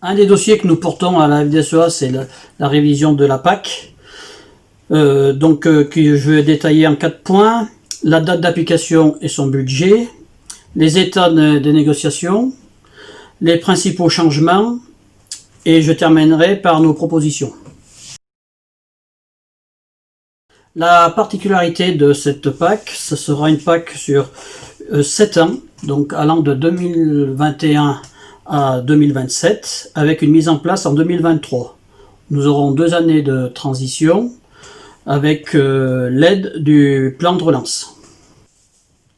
Un des dossiers que nous portons à la FDSEA, c'est la révision de la PAC, que je vais détailler en 4 points. La date d'application et son budget, les états des négociations, les principaux changements, et je terminerai par nos propositions. La particularité de cette PAC, ce sera une PAC sur 7 ans, donc allant de 2021 à 2027, avec une mise en place en 2023. Nous aurons 2 années de transition avec l'aide du plan de relance.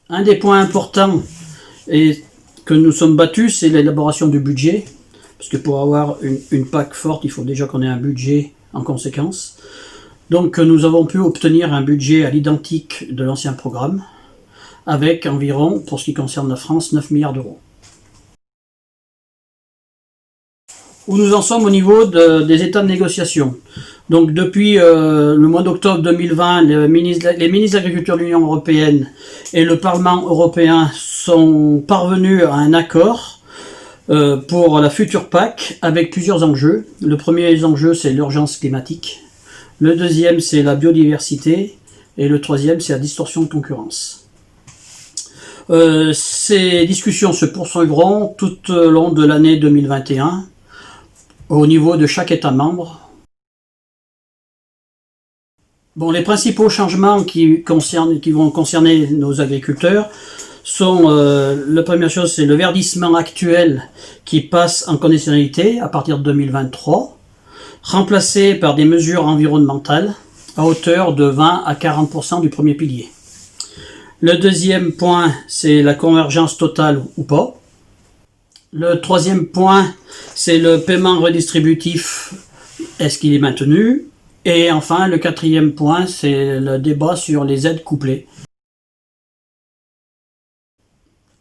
Un des points importants et que nous sommes battus, c'est l'élaboration du budget, parce que pour avoir une PAC forte, il faut déjà qu'on ait un budget en conséquence. Donc nous avons pu obtenir un budget à l'identique de l'ancien programme, avec environ, pour ce qui concerne la France, 9 milliards d'euros. Où nous en sommes au niveau des états de négociation. Donc depuis le mois d'octobre 2020, les ministres de l'Agriculture de l'Union Européenne et le Parlement Européen sont parvenus à un accord pour la future PAC avec plusieurs enjeux. Le premier enjeu, c'est l'urgence climatique. Le deuxième, c'est la biodiversité. Et le troisième, c'est la distorsion de concurrence. Ces discussions se poursuivront tout au long de l'année 2021 au niveau de chaque État membre. Bon, les principaux changements qui vont concerner nos agriculteurs sont, la première chose, c'est le verdissement actuel qui passe en conditionnalité à partir de 2023, remplacé par des mesures environnementales à hauteur de 20 à 40% du premier pilier. Le deuxième point, c'est la convergence totale ou pas. Le troisième point, c'est le paiement redistributif, est-ce qu'il est maintenu? Et enfin, le quatrième point, c'est le débat sur les aides couplées.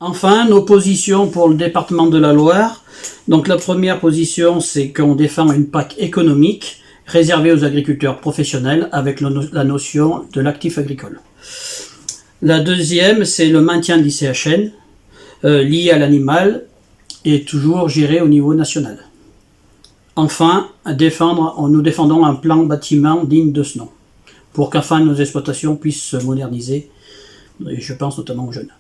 Enfin, nos positions pour le département de la Loire. Donc la première position, c'est qu'on défend une PAC économique réservée aux agriculteurs professionnels avec la notion de l'actif agricole. La deuxième, c'est le maintien de l'ICHN lié à l'animal et toujours géré au niveau national. Enfin, nous défendons un plan bâtiment digne de ce nom, pour qu'enfin nos exploitations puissent se moderniser, et je pense notamment aux jeunes.